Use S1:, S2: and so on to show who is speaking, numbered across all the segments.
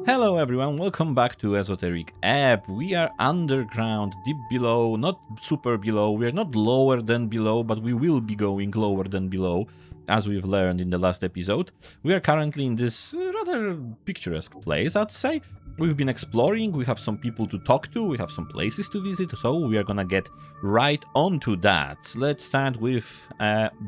S1: Hello everyone, welcome back to Esoteric Ebb. We are underground, deep below, not super below. We are not lower than below, but we will be going lower than below, as we've learned in the last episode. We are currently in this rather picturesque place, I'd say. We've been exploring, we have some people to talk to, we have some places to visit, so we are gonna get right onto that. Let's start with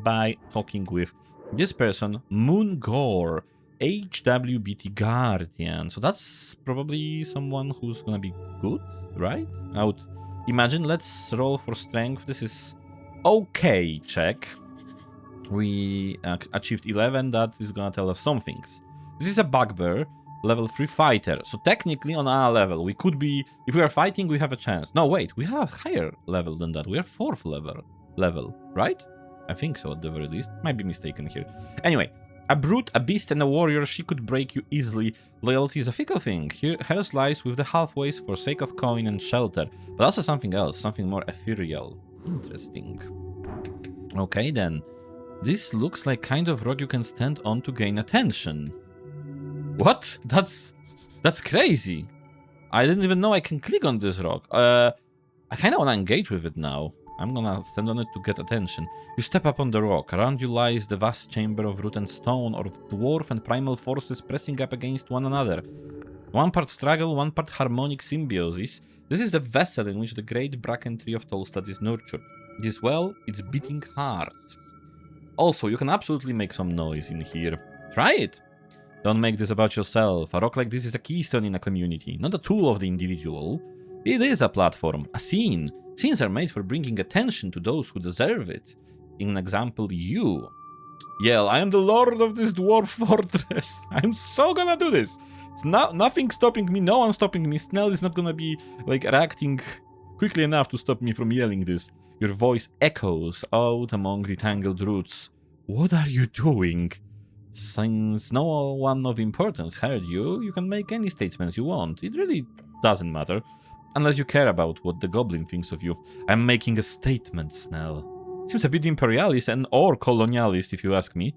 S1: by talking with this person, Moongore. HWBT Guardian. So that's probably someone who's gonna be good, right? I would imagine. Let's roll for strength. This is okay check. We achieved 11. That is gonna tell us some things. This is a bugbear, level 3 fighter. So technically on our level, we could be, if we are fighting, we have a chance. No, wait, we have a higher level than that. We are 4th level, right? I think so at the very least. Might be mistaken here. Anyway. A brute, a beast, and a warrior, she could break you easily. Loyalty is a fickle thing. Hers lies with the halfways for sake of coin and shelter. But also something else, something more ethereal. Interesting. Okay then. This looks like kind of rock you can stand on to gain attention. What? That's crazy. I didn't even know I can click on this rock. I kind of want to engage with it now. I'm gonna stand on it to get attention. You step up on the rock. Around you lies the vast chamber of root and stone, or of dwarf and primal forces pressing up against one another. One part struggle, one part harmonic symbiosis. This is the vessel in which the great bracken tree of Tolstad is nurtured. This well, it's beating hard. Also, you can absolutely make some noise in here. Try it! Don't make this about yourself. A rock like this is a keystone in a community, not a tool of the individual. It is a platform, a scene. Scenes are made for bringing attention to those who deserve it. In an example, you. Yell, I am the lord of this dwarf fortress. I'm so gonna do this. It's nothing stopping me, no one stopping me. Snell is not gonna be, like, reacting quickly enough to stop me from yelling this. Your voice echoes out among the tangled roots. What are you doing? Since no one of importance heard you, you can make any statements you want. It really doesn't matter. Unless you care about what the goblin thinks of you. I'm making a statement, Snell. Seems a bit imperialist or colonialist, if you ask me.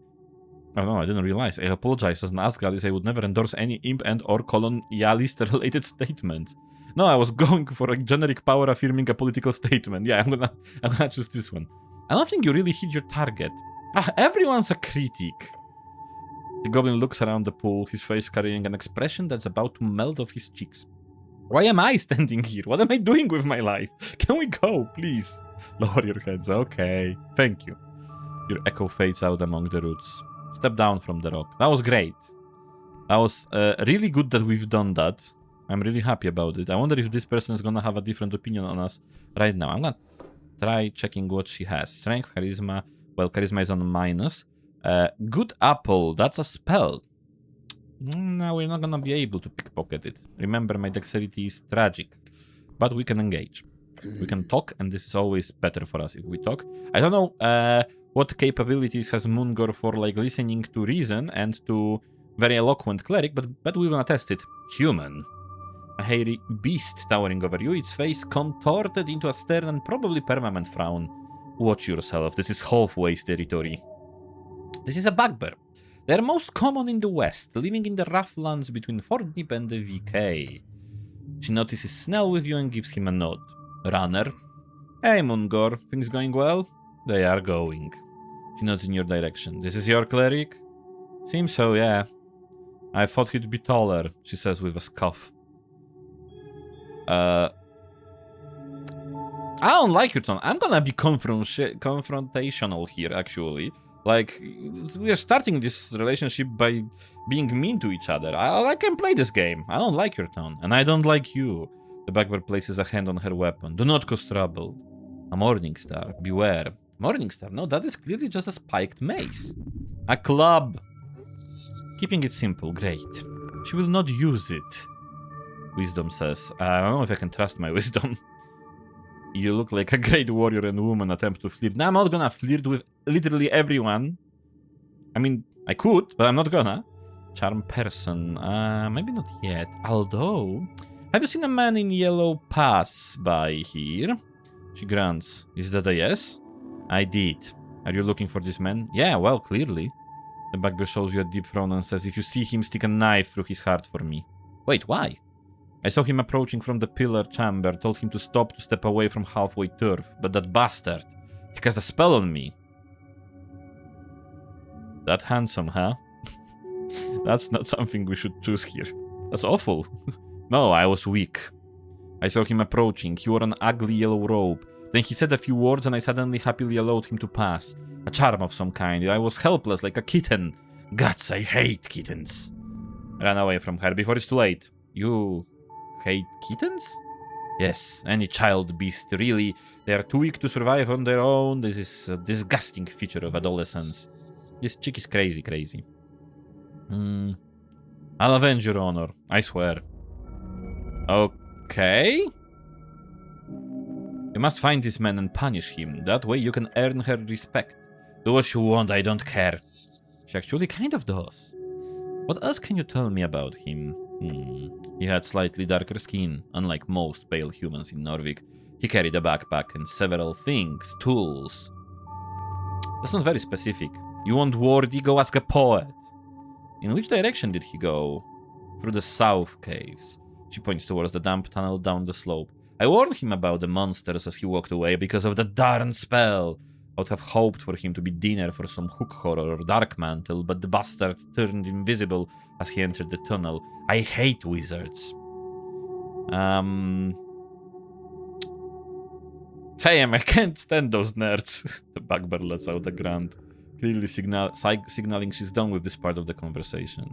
S1: Oh no, I didn't realize. I apologize. As an Asgardist, I would never endorse any imp and or colonialist-related statement. No, I was going for a generic power affirming a political statement. Yeah, I'm gonna choose this one. I don't think you really hit your target. Everyone's a critic. The goblin looks around the pool, his face carrying an expression that's about to melt off his cheeks. Why am I standing here? What am I doing with my life? Can we go, please? Lower your heads. Okay. Thank you. Your echo fades out among the roots. Step down from the rock. That was great. That was really good that we've done that. I'm really happy about it. I wonder if this person is gonna have a different opinion on us right now. I'm gonna try checking what she has. Strength, charisma. Well, charisma is on minus. Good apple. That's a spell. No, we're not gonna be able to pickpocket it. Remember, my dexterity is tragic. But we can engage. We can talk, and this is always better for us if we talk. I don't know what capabilities has Moongore for, like, listening to reason and to very eloquent cleric, but we're gonna test it. Human. A hairy beast towering over you, its face contorted into a stern and probably permanent frown. Watch yourself, this is halfway's territory. This is a bugbear. They are most common in the west, living in the rough lands between Fordnip and the VK. She notices Snell with you and gives him a nod. Runner. Hey, Moongore, things going well? They are going. She nods in your direction. This is your cleric? Seems so, yeah. I thought he'd be taller, she says with a scoff. I don't like your tone. I'm gonna be confrontational here, actually. Like, we are starting this relationship by being mean to each other. I can play this game. I don't like your tone. And I don't like you. The bugbear places a hand on her weapon. Do not cause trouble. A morning star. Beware. Morning star? No, that is clearly just a spiked mace. A club. Keeping it simple. Great. She will not use it. Wisdom says. I don't know if I can trust my wisdom. You look like a great warrior and woman attempt to flirt. Now, I'm not gonna flirt with literally everyone. I mean, I could, but I'm not gonna. Charm person. Maybe not yet. Although, have you seen a man in yellow pass by here? She grunts. Is that a yes? I did. Are you looking for this man? Yeah, well, clearly. The bugbear shows you a deep frown and says, if you see him, stick a knife through his heart for me. Wait, why? I saw him approaching from the pillar chamber, told him to stop to step away from halfway turf, but that bastard, he cast a spell on me. That handsome, huh? That's not something we should choose here. That's awful. No, I was weak. I saw him approaching. He wore an ugly yellow robe. Then he said a few words and I suddenly happily allowed him to pass. A charm of some kind. I was helpless like a kitten. Guts, I hate kittens. Ran away from her before it's too late. You hate kittens? Yes, any child beast, really. They are too weak to survive on their own. This is a disgusting feature of adolescence. This chick is crazy. I'll avenge your honor, I swear. Okay. You must find this man and punish him. That way you can earn her respect. Do what you want, I don't care. She actually kind of does. What else can you tell me about him? He had slightly darker skin, unlike most pale humans in Norvik. He carried a backpack and several things, tools. That's not very specific. You want wordy? Go ask a poet. In which direction did he go? Through the south caves. She points towards the damp tunnel down the slope. I warned him about the monsters as he walked away because of the darn spell. I would have hoped for him to be dinner for some hook horror or dark mantle, but the bastard turned invisible as he entered the tunnel. I hate wizards. Damn, I can't stand those nerds. The bugbear lets out a grunt, clearly signaling she's done with this part of the conversation.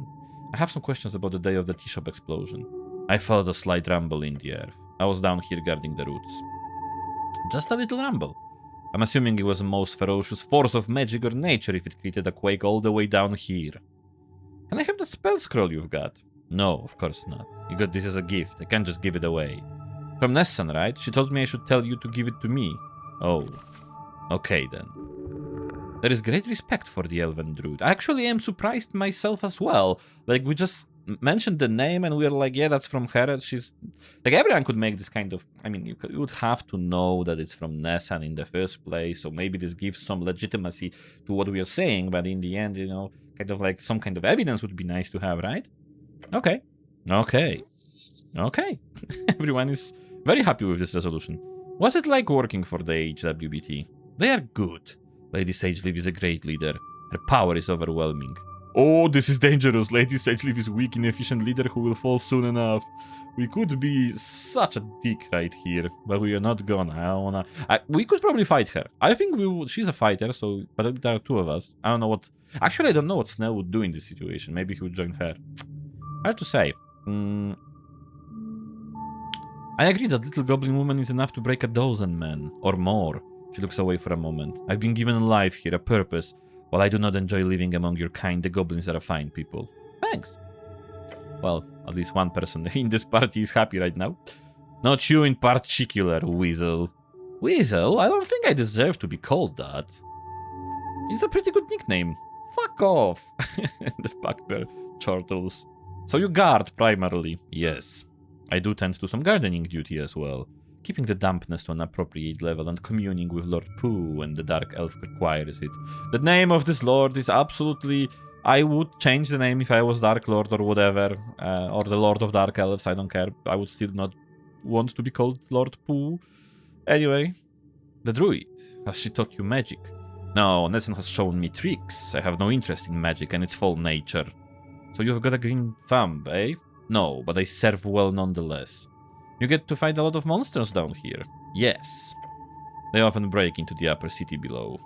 S1: I have some questions about the day of the tea shop explosion. I felt a slight rumble in the earth. I was down here guarding the roots. Just a little rumble. I'm assuming it was a most ferocious force of magic or nature if it created a quake all the way down here. Can I have the spell scroll you've got? No, of course not. You got this as a gift. I can't just give it away. From Nessan, right? She told me I should tell you to give it to me. Oh. Okay, then. There is great respect for the elven druid. I actually am surprised myself as well. Like, we just mentioned the name and we were like, yeah, that's from her. She's... Like, everyone could make this kind of... I mean, you would have to know that it's from Nessan in the first place, so maybe this gives some legitimacy to what we are saying, but in the end, you know, kind of like some kind of evidence would be nice to have, right? Okay. Okay. Okay. Everyone is very happy with this resolution. What's it like working for the HWBT? They are good. Lady Sageleaf is a great leader. Her power is overwhelming. Oh, this is dangerous. Lady Sageleaf is a weak, inefficient leader who will fall soon enough. We could be such a dick right here, but we are not gonna. We could probably fight her. I think we would. She's a fighter, so but there are two of us. I don't know what. Actually, I don't know what Snell would do in this situation. Maybe he would join her. Hard to say. I agree that little goblin woman is enough to break a dozen men or more. She looks away for a moment. I've been given a life here, a purpose. While I do not enjoy living among your kind, the goblins are a fine people. Thanks. Well, at least one person in this party is happy right now. Not you in particular, Weasel. Weasel? I don't think I deserve to be called that. It's a pretty good nickname. Fuck off. The bugbear chortles. So you guard, primarily. Yes. I do tend to some gardening duty as well. Keeping the dampness to an appropriate level and communing with Lord Pooh when the Dark Elf requires it. The name of this Lord is absolutely... I would change the name if I was Dark Lord or whatever. Or the Lord of Dark Elves, I don't care. I would still not want to be called Lord Pooh. Anyway, the druid. Has she taught you magic? No, Nessan has shown me tricks. I have no interest in magic and its full nature. So you've got a green thumb, eh? No, but I serve well nonetheless. You get to fight a lot of monsters down here. Yes. They often break into the upper city below.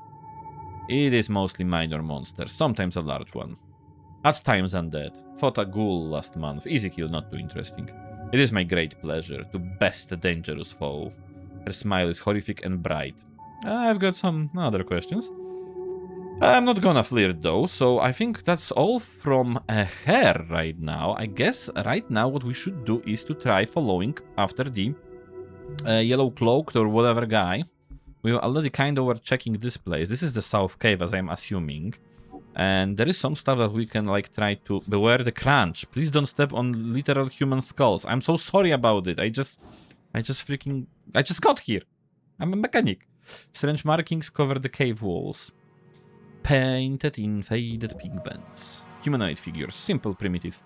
S1: It is mostly minor monsters, sometimes a large one. At times undead. Fought a ghoul last month. Easy kill, not too interesting. It is my great pleasure to best a dangerous foe. Her smile is horrific and bright. I've got some other questions. I'm not gonna flirt though, so I think that's all from her right now. I guess right now what we should do is to try following after the yellow cloaked or whatever guy. We already kind of were checking this place. This is the south cave, as I'm assuming. And there is some stuff that we can like try to... Beware the crunch. Please don't step on literal human skulls. I'm so sorry about it. I just got here. I'm a mechanic. Strange markings cover the cave walls. Painted in faded pigments. Humanoid figures. Simple, primitive.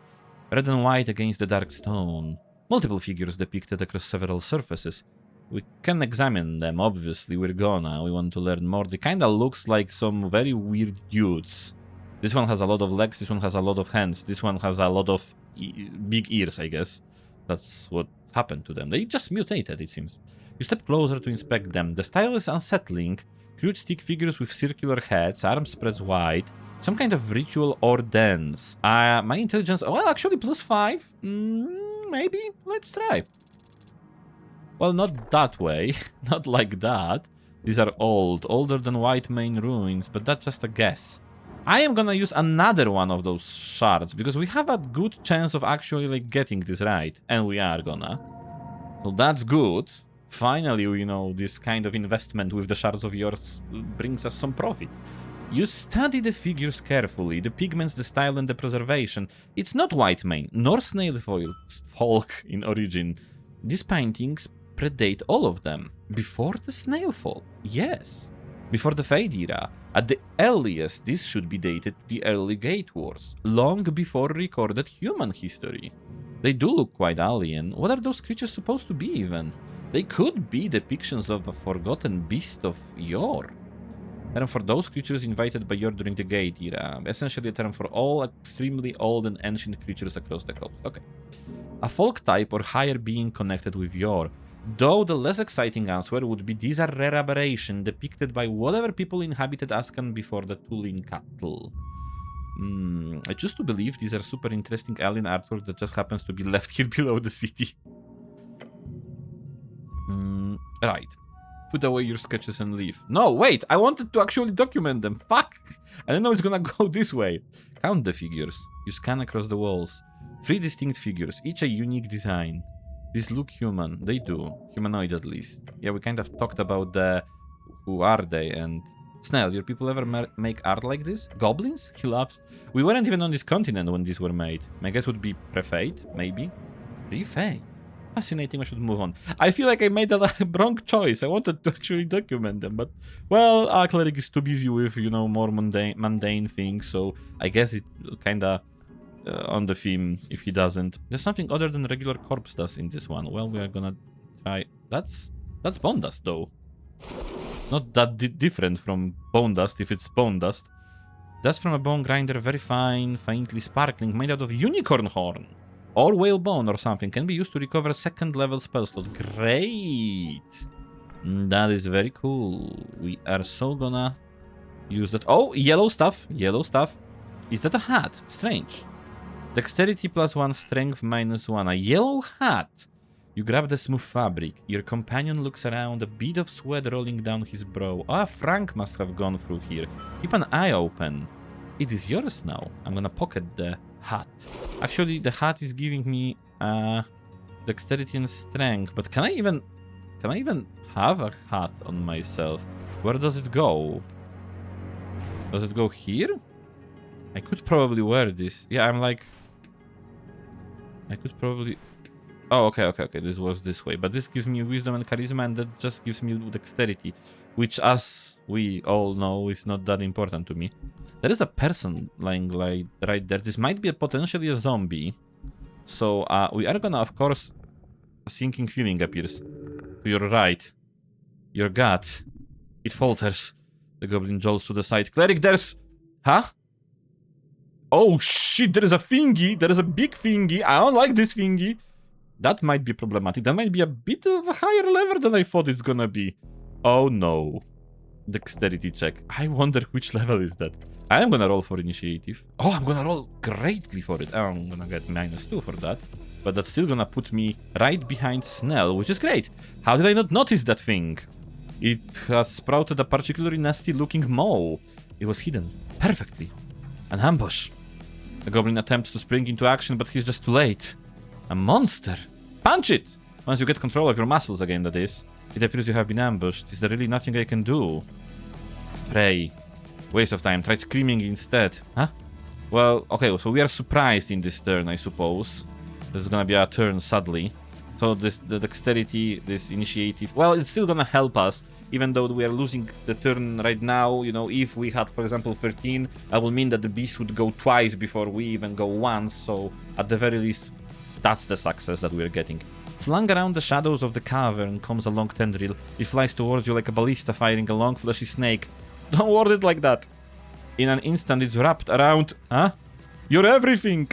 S1: Red and white against the dark stone. Multiple figures depicted across several surfaces. We can examine them, obviously, we want to learn more. They kinda looks like some very weird dudes. This one has a lot of legs, this one has a lot of hands, this one has a lot of big ears, I guess. That's what happened to them. They just mutated, it seems. You step closer to inspect them. The style is unsettling. Crude stick figures with circular heads, arms spread wide. Some kind of ritual or dance. My intelligence... Well, actually, +5. Maybe. Let's try. Well, not that way. Not like that. These are old. Older than White Main Ruins, but that's just a guess. I am gonna use another one of those shards, because we have a good chance of actually, like, getting this right. And we are gonna. So that's good. Finally, you know, this kind of investment with the shards of yours brings us some profit. You study the figures carefully, the pigments, the style, and the preservation. It's not White Mane, nor Snail Folk in origin. These paintings predate all of them. Before the Snail Folk, yes. Before the Fade Era. At the earliest, this should be dated to the early Gate Wars, long before recorded human history. They do look quite alien. What are those creatures supposed to be, even? They could be depictions of a forgotten beast of yore. Term for those creatures invited by Yor during the Gate Era. Essentially a term for all extremely old and ancient creatures across the coast. Okay. A folk type or higher being connected with Yor. Though the less exciting answer would be these are rare aberration depicted by whatever people inhabited Ascan before the Tulin Cattle. I choose to believe these are super interesting alien artwork that just happens to be left here below the city. Right. Put away your sketches and leave. No, wait! I wanted to actually document them. Fuck! I didn't know it's gonna go this way. Count the figures. You scan across the walls. 3 distinct figures, each a unique design. These look human. They do. Humanoid at least. Yeah, we kind of talked about the... Who are they? And... Snell, your people ever make art like this? Goblins? He laughs. We weren't even on this continent when these were made. My guess would be Prefate, maybe? Prefate? Fascinating, I should move on. I feel like I made a wrong choice. I wanted to actually document them, but... Well, our Cleric is too busy with, you know, more mundane things, so I guess it kinda... on the theme if he doesn't. There's something other than regular corpse dust in this one. Well, we are gonna try... That's bone dust, though. Not that different from bone dust, if it's bone dust. Dust from a bone grinder, very fine, faintly sparkling, made out of unicorn horn. Or whalebone or something. Can be used to recover second level spell slot. Great! That is very cool. We are so gonna use that. Oh, yellow stuff. Yellow stuff. Is that a hat? Strange. Dexterity +1, strength -1. A yellow hat. You grab the smooth fabric. Your companion looks around, a bead of sweat rolling down his brow. Ah, Frank must have gone through here. Keep an eye open. It is yours now. I'm gonna pocket the hat. Actually, the hat is giving me dexterity and strength. But can I even have a hat on myself? Where does it go? Does it go here? I could probably wear this. Yeah, I'm like... I could probably... Oh, okay. This was this way. But this gives me wisdom and charisma, and that just gives me dexterity. Which, as we all know, is not that important to me. There is a person lying like right there. This might be potentially a zombie. So, we are gonna, of course... A sinking feeling appears. To your right. Your gut. It falters. The goblin jolts to the side. Cleric, there's... Huh? Oh shit, there is a thingy. There is a big thingy. I don't like this thingy. That might be problematic. That might be a bit of a higher level than I thought it's gonna be. Oh no. Dexterity check. I wonder which level is that. I am gonna roll for initiative. Oh, I'm gonna roll greatly for it. Oh, I'm gonna get -2 for that. But that's still gonna put me right behind Snell, which is great. How did I not notice that thing? It has sprouted a particularly nasty looking mole. It was hidden perfectly. An ambush. The goblin attempts to spring into action, but he's just too late. A monster! Punch it! Once you get control of your muscles again, that is. It appears you have been ambushed. Is there really nothing I can do? Pray. Waste of time. Try screaming instead. Huh? Well, okay, so we are surprised in this turn, I suppose. This is gonna be our turn, sadly. So the dexterity, this initiative, well, it's still gonna help us, even though we are losing the turn right now. You know, if we had, for example, 13, that will mean that the beast would go twice before we even go once. So at the very least, that's the success that we're getting. Flung around the shadows of the cavern comes a long tendril. It flies towards you like a ballista firing a long fleshy snake. Don't word it like that. In an instant, it's wrapped around... Huh? You're everything!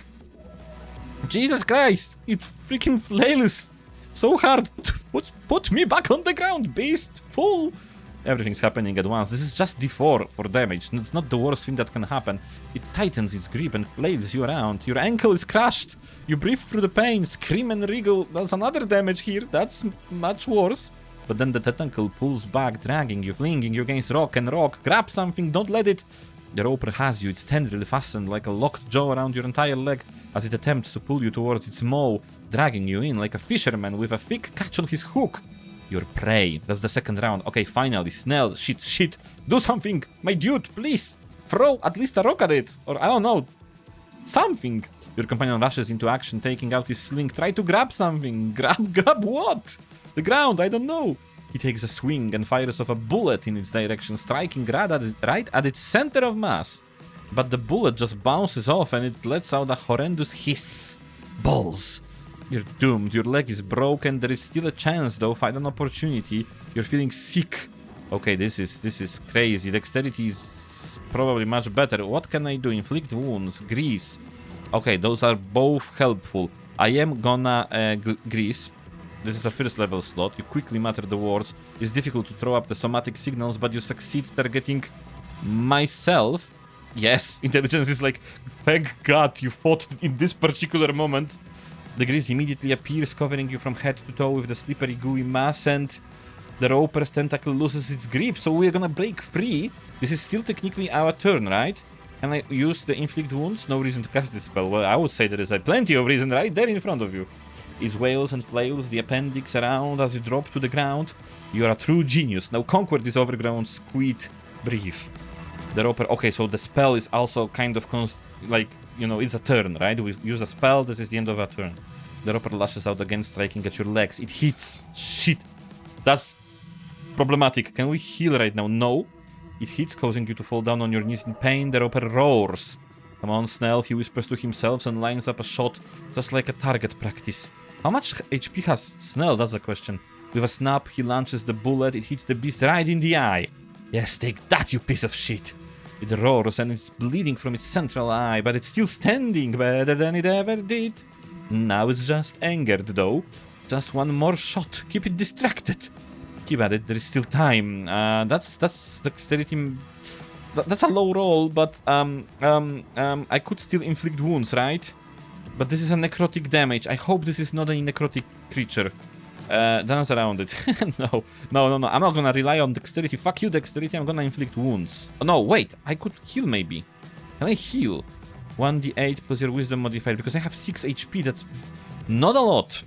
S1: Jesus Christ! It freaking flails so hard. Put me back on the ground, beast! Fool! Everything's happening at once. This is just D4 for damage. It's not the worst thing that can happen. It tightens its grip and flails you around. Your ankle is crushed. You breathe through the pain, scream and wriggle. That's another damage here. That's much worse. But then the tentacle pulls back, dragging you, flinging you against rock and rock. Grab something, don't let it. The roper has you, its tendril fastened like a locked jaw around your entire leg as it attempts to pull you towards its maw, dragging you in like a fisherman with a thick catch on his hook. Your prey. That's the second round. Okay, finally, Snell, shit, do something, my dude, please. Throw at least a rock at it, or I don't know, something. Your companion rushes into action, taking out his sling. Try to grab something. Grab what? The ground, I don't know. He takes a swing and fires off a bullet in its direction, striking right at its center of mass. But the bullet just bounces off and it lets out a horrendous hiss. Balls. You're doomed. Your leg is broken. There is still a chance, though. Find an opportunity. You're feeling sick. Okay, this is crazy. Dexterity is probably much better. What can I do? Inflict wounds. Grease. Okay, those are both helpful. I am gonna grease. This is a first level slot. You quickly mutter the words. It's difficult to throw up the somatic signals, but you succeed targeting myself. Yes, intelligence is like, thank God you fought in this particular moment. The grease immediately appears, covering you from head to toe with the slippery, gooey mass, and the roper's tentacle loses its grip, so we're gonna break free. This is still technically our turn, right? Can I use the inflict wounds? No reason to cast this spell. Well, I would say there is plenty of reason right there in front of you. It wails and flails the appendix around as you drop to the ground. You are a true genius. Now conquer this overgrown squid. Breathe. The roper... Okay, so the spell is also kind of... like, you know, it's a turn, right? We use a spell, this is the end of a turn. The roper lashes out again, striking at your legs. It hits. Shit. That's problematic. Can we heal right now? No. It hits, causing you to fall down on your knees in pain. The roper roars. Come on, Snell, he whispers to himself and lines up a shot, just like a target practice. How much HP has Snell? That's the question. With a snap, he launches the bullet. It hits the beast right in the eye. Yes, take that, you piece of shit. It roars and it's bleeding from its central eye, but it's still standing better than it ever did. Now it's just angered, though. Just one more shot. Keep it distracted. Keep at it. There is still time. That's dexterity. That's a low roll, but I could still inflict wounds, right? But this is a necrotic damage. I hope this is not a necrotic creature. Dance around it. No. I'm not gonna rely on dexterity. Fuck you, dexterity. I'm gonna inflict wounds. Oh, no, wait. I could heal, maybe. Can I heal? 1d8 plus your wisdom modifier. Because I have 6 HP. That's not a lot.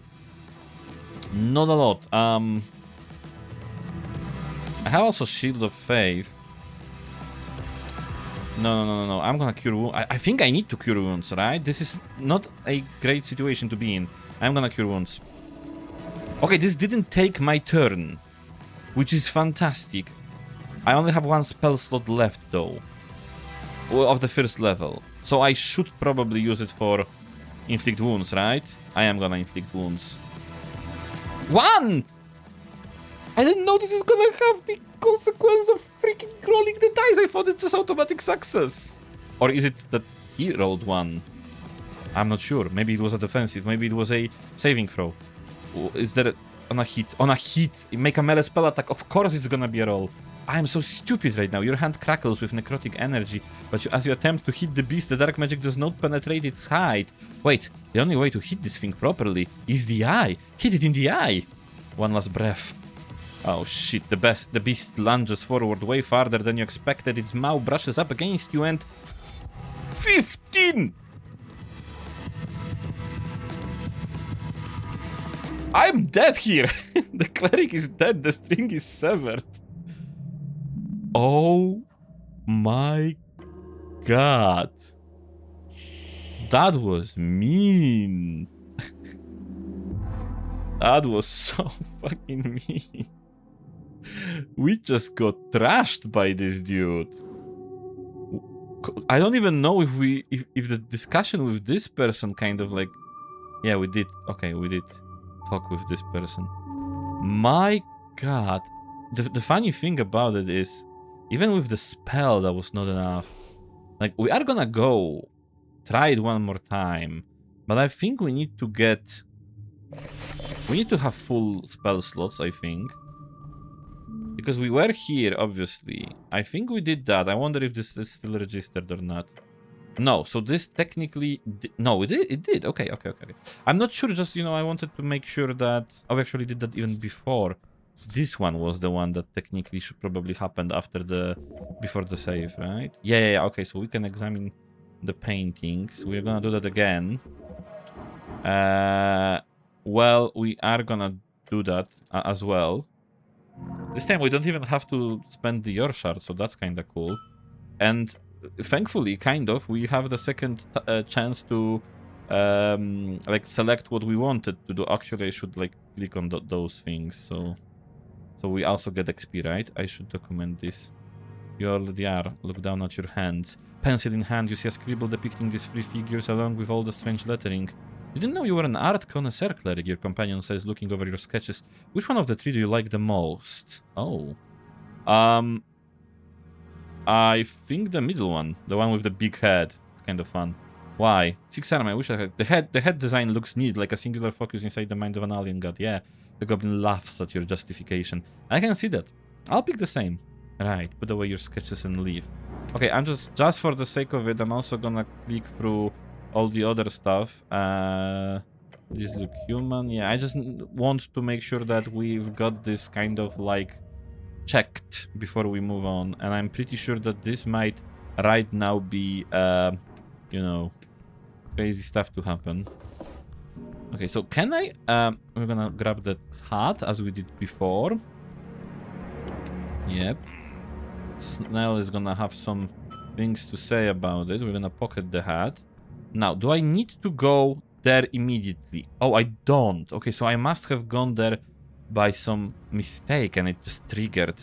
S1: Not a lot. I have also Shield of Faith. No. I'm gonna cure wounds. I think I need to cure wounds, right? This is not a great situation to be in. I'm gonna cure wounds. Okay, this didn't take my turn, which is fantastic. I only have one spell slot left, though, of the first level. So I should probably use it for inflict wounds, right? I am gonna inflict wounds. 1! I didn't know this is gonna have the consequence of freaking rolling the dice. I thought it's just automatic success. Or is it that he rolled 1? I'm not sure. Maybe it was a defensive. Maybe it was a saving throw. Is there on a hit? On a hit, make a melee spell attack. Of course it's gonna be a roll. I am so stupid right now. Your hand crackles with necrotic energy, but as you attempt to hit the beast, the dark magic does not penetrate its hide. Wait, the only way to hit this thing properly is the eye. Hit it in the eye. One last breath. Oh shit, the beast lunges forward way farther than you expected. Its mouth brushes up against you and... 15! I'm dead here! The cleric is dead, the string is severed. Oh my god. That was mean. That was so fucking mean. We just got trashed by this dude. I don't even know if if the discussion with this person kind of like... Yeah, we did. Okay, we did talk with this person. My god. The funny thing about it is, even with the spell, that was not enough. Like, we are gonna go try it one more time, but I think we need to get... We need to have full spell slots, I think. Because we were here, obviously. I think we did that. I wonder if this is still registered or not. No, so this technically... No, it did. Okay. I'm not sure, just, you know, I wanted to make sure that... Oh, we actually did that even before. This one was the one that technically should probably happen after the... Before the save, right? Yeah, okay, so we can examine the paintings. We're gonna do that again. Well, we are gonna do that as well. This time we don't even have to spend the your shard, so that's kind of cool. And thankfully, kind of, we have the second chance to like select what we wanted to do. Actually, I should like click on those things, so we also get XP, right? I should document this. You already are. Look down at your hands. Pencil in hand, you see a scribble depicting these three figures along with all the strange lettering. You didn't know you were an art connoisseur, Cleric, your companion says, looking over your sketches. Which one of the three do you like the most? Oh. I think the middle one. The one with the big head. It's kind of fun. Why? 6 arm, I wish I had. The head design looks neat, like a singular focus inside the mind of an alien god. Yeah. The goblin laughs at your justification. I can see that. I'll pick the same. Right, put away your sketches and leave. Okay, I'm just for the sake of it, I'm also gonna click through all the other stuff. These look human. Yeah, I just want to make sure that we've got this kind of like checked before we move on. And I'm pretty sure that this might right now be, you know, crazy stuff to happen. Okay, so can I... we're gonna grab the hat as we did before. Yep. Snell is gonna have some things to say about it. We're gonna pocket the hat. Now, do I need to go there immediately? Oh, I don't. Okay, so I must have gone there by some mistake and it just triggered.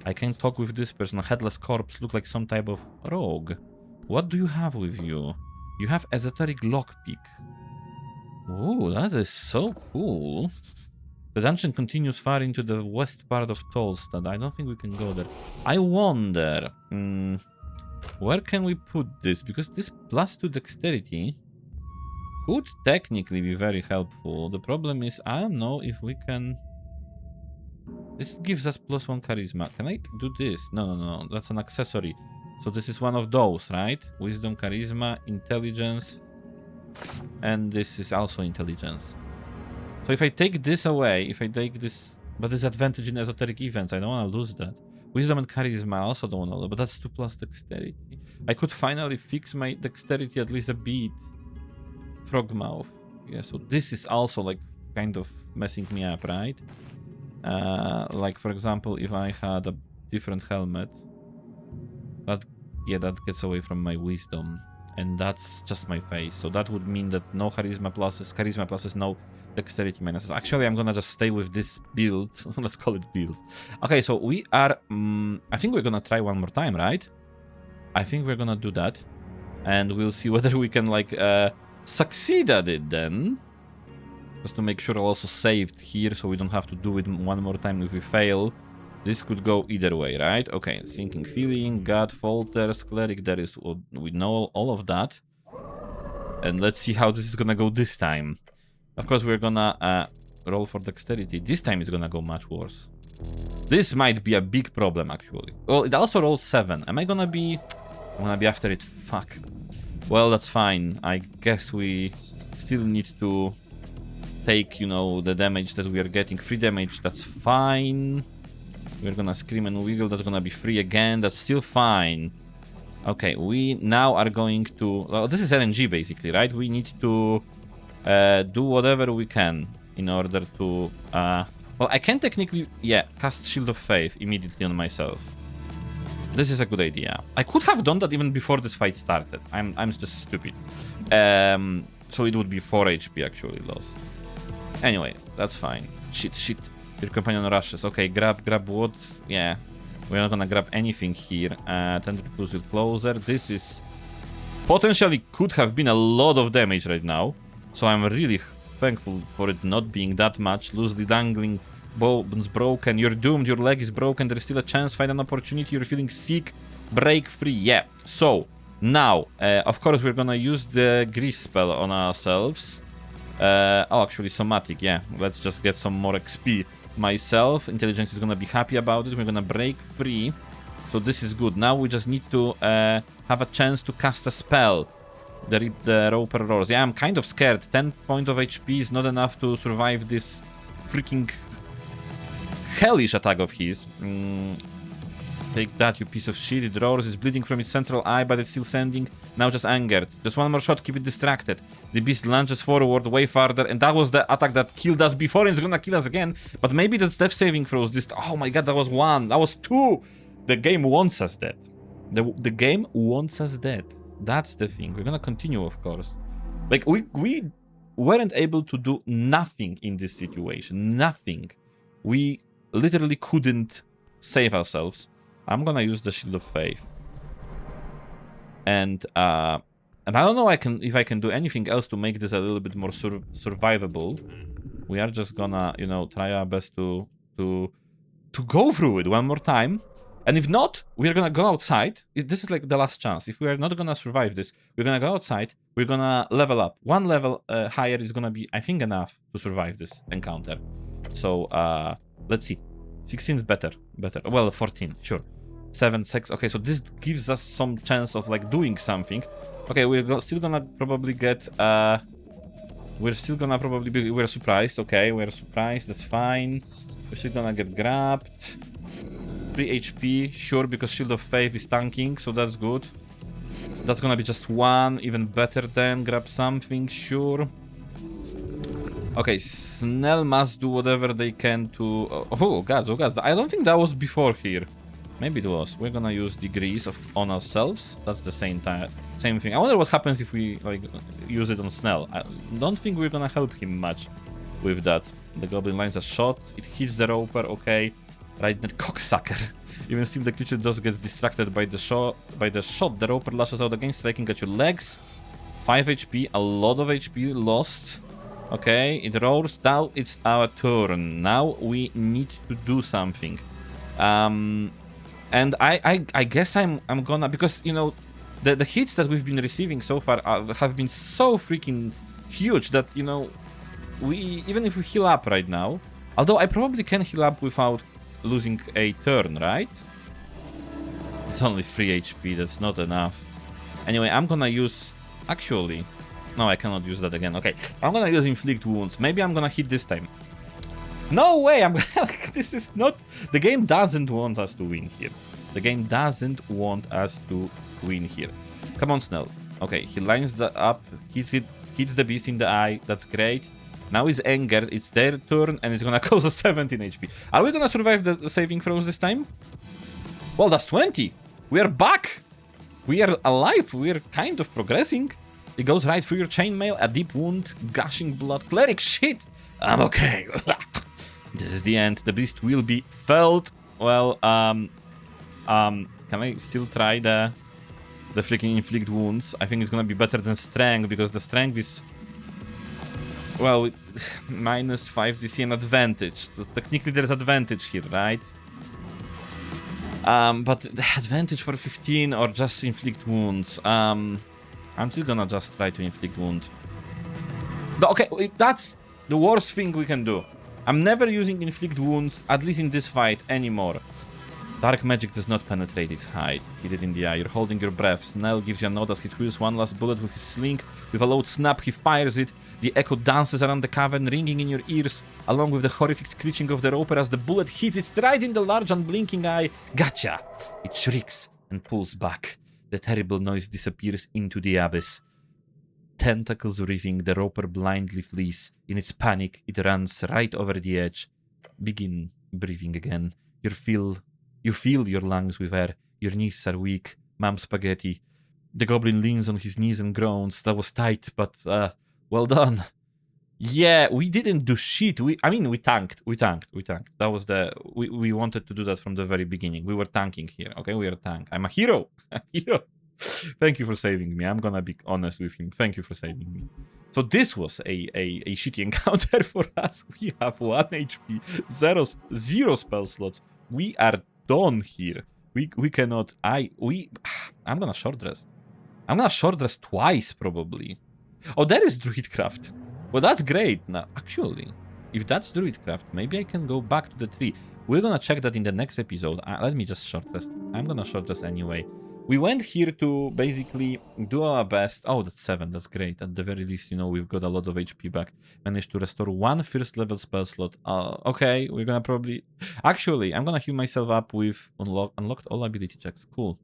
S1: I can talk with this person. A headless corpse, look like some type of rogue. What do you have with you? You have esoteric lockpick. Ooh, that is so cool. The dungeon continues far into the west part of Tolstad. I don't think we can go there. I wonder... where can we put this? Because this +2 dexterity could technically be very helpful. The problem is, I don't know if we can... This gives us +1 charisma. Can I do this? No. That's an accessory. So this is one of those, right? Wisdom, charisma, intelligence. And this is also intelligence. So if I take this away, if I take this... But this advantage in esoteric events, I don't want to lose that. Wisdom and charisma, I also don't know, but that's 2+ dexterity. I could finally fix my dexterity at least a bit. Frogmouth. Yeah, so this is also like kind of messing me up, right? Like for example, if I had a different helmet, that gets away from my wisdom, and that's just my face. So that would mean that no charisma pluses, no dexterity minuses. Actually, I'm gonna just stay with this build. Let's call it build. Okay, so we are... I think we're gonna try one more time, right? I think we're gonna do that. And we'll see whether we can, like, succeed at it then. Just to make sure I'll also saved here, so we don't have to do it one more time if we fail. This could go either way, right? Okay, sinking feeling, God falters, Cleric, there is... We know all of that. And let's see how this is gonna go this time. Of course, we're gonna roll for dexterity. This time it's gonna go much worse. This might be a big problem, actually. Well, it also rolls 7. Am I gonna be... I'm gonna be after it. Fuck. Well, that's fine. I guess we still need to take, you know, the damage that we are getting. 3 damage, that's fine. We're gonna scream and wiggle. That's gonna be 3 again. That's still fine. Okay, we now are going to... Well, this is RNG, basically, right? We need to... do whatever we can in order to... well, I can technically, cast Shield of Faith immediately on myself. This is a good idea. I could have done that even before this fight started. I'm just stupid. So it would be 4 HP actually lost. Anyway, that's fine. Shit. Your companion rushes. Okay, grab wood. Yeah. We're not gonna grab anything here. Tend to push it closer. This is... potentially could have been a lot of damage right now. So I'm really thankful for it not being that much. Loosely dangling, bones broken. You're doomed, your leg is broken. There's still a chance, find an opportunity. You're feeling sick. Break free. Yeah. So, now, of course, we're gonna use the grease spell on ourselves. Oh, actually, somatic, yeah. Let's just get some more XP myself. Intelligence is gonna be happy about it. We're gonna break free. So this is good. Now we just need to have a chance to cast a spell. The Roper Roars. Yeah, I'm kind of scared. 10 points of HP is not enough to survive this freaking hellish attack of his. Take that, you piece of shit. It roars, it's bleeding from its central eye, but it's still standing. Now just angered. Just one more shot, keep it distracted. The beast lunges forward way farther, and that was the attack that killed us before, and it's gonna kill us again. But maybe that's death saving throws. This... oh my god, that was one. That was two. The game wants us dead. The game wants us dead. That's the thing. We're gonna continue, of course. Like, we weren't able to do nothing in this situation. Nothing. We literally couldn't save ourselves. I'm gonna use the Shield of Faith. And I don't know if I can do anything else to make this a little bit more survivable. We are just gonna, you know, try our best to go through it one more time. And if not, we're gonna go outside. This is like the last chance. If we are not gonna survive this, we're gonna go outside. We're gonna level up. One level higher is gonna be, I think, enough to survive this encounter. So, let's see. 16 is better. Well, 14, sure. 7, 6. Okay, so this gives us some chance of, like, doing something. Okay, we're still gonna probably get... we're still gonna probably be... we're surprised. Okay, we're surprised. That's fine. We're still gonna get grabbed. 3 HP, sure, because Shield of Faith is tanking, so that's good. That's gonna be just one, even better than grab something, sure. Okay, Snell must do whatever they can to... oh, gods, I don't think that was before here. Maybe it was. We're gonna use degrees on ourselves. That's the same thing. I wonder what happens if we, like, use it on Snell. I don't think we're gonna help him much with that. The goblin lines a shot. It hits the roper, okay. Right, that cocksucker. Even still, the creature does get distracted by the shot. The roper lashes out again, striking at your legs. 5 HP, a lot of HP lost. Okay, it roars. Now it's our turn. Now we need to do something. And I guess I'm gonna, because, you know, the hits that we've been receiving so far have been so freaking huge that, you know, even if we heal up right now, although I probably can heal up without losing a turn, right? It's only 3 HP, that's not enough. Anyway, I'm gonna use... actually... no, I cannot use that again. Okay, I'm gonna use Inflict Wounds. Maybe I'm gonna hit this time. No way! This is not... the game doesn't want us to win here. The game doesn't want us to win here. Come on, Snell. Okay, he lines that up, hits the beast in the eye. That's great. Now he's angered, it's their turn, and it's gonna cause us 17 HP. Are we gonna survive the saving throws this time? Well, that's 20! We are back! We are alive, we are kind of progressing. It goes right through your chainmail, a deep wound, gushing blood. Cleric, shit! I'm okay. This is the end, the beast will be felled. Well, can I still try the freaking inflict wounds? I think it's gonna be better than strength, because the strength is... well, minus 5 DC and advantage. So technically there's advantage here, right? But advantage for 15 or just inflict wounds. I'm still gonna just try to inflict wound. But okay, that's the worst thing we can do. I'm never using inflict wounds, at least in this fight, anymore. Dark magic does not penetrate its hide. Hit it in the eye. You're holding your breath. Snell gives you a nod as he twirls one last bullet with his sling. With a loud snap, he fires it. The echo dances around the cavern, ringing in your ears, along with the horrific screeching of the roper as the bullet hits it right in the large unblinking eye. Gotcha! It shrieks and pulls back. The terrible noise disappears into the abyss. Tentacles wreathing, the roper blindly flees. In its panic, it runs right over the edge. Begin breathing again. You feel your lungs with air. Your knees are weak. Mom spaghetti. The goblin leans on his knees and groans. That was tight, but well done. Yeah, we didn't do shit. I mean, we tanked. That was we wanted to do that from the very beginning. We were tanking here, okay? We are a tank. I'm a hero. A hero. Thank you for saving me. I'm gonna be honest with him. Thank you for saving me. So this was a shitty encounter for us. We have 1 HP, zero spell slots. We are done here. We cannot. I'm gonna short rest. I'm gonna short rest twice probably. Oh, there is Druidcraft. Well, that's great. Now, actually, if that's Druidcraft, maybe I can go back to the tree. We're gonna check that in the next episode. Let me just short rest. I'm gonna short rest anyway. We went here to basically do our best. Oh, that's 7. That's great. At the very least, you know, we've got a lot of HP back. Managed to restore 1 first level spell slot. Okay, we're gonna probably... Actually, I'm gonna heal myself up with unlocked all ability checks. Cool.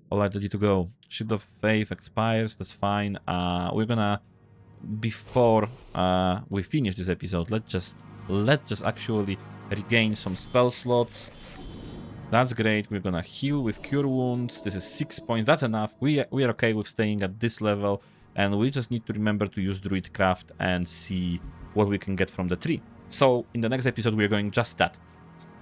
S1: All right, ready to go. Shield of Faith expires. That's fine. We're gonna... Before we finish this episode, let's just actually regain some spell slots. That's great. We're gonna heal with Cure Wounds. This is 6 points. That's enough. We are okay with staying at this level, and we just need to remember to use Druidcraft and see what we can get from the tree. So in the next episode, we're going just that.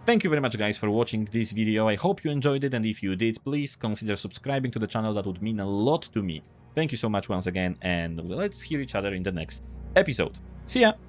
S1: Thank you very much, guys, for watching this video. I hope you enjoyed it, and if you did, please consider subscribing to the channel. That would mean a lot to me. Thank you so much once again, and let's hear each other in the next episode. See ya!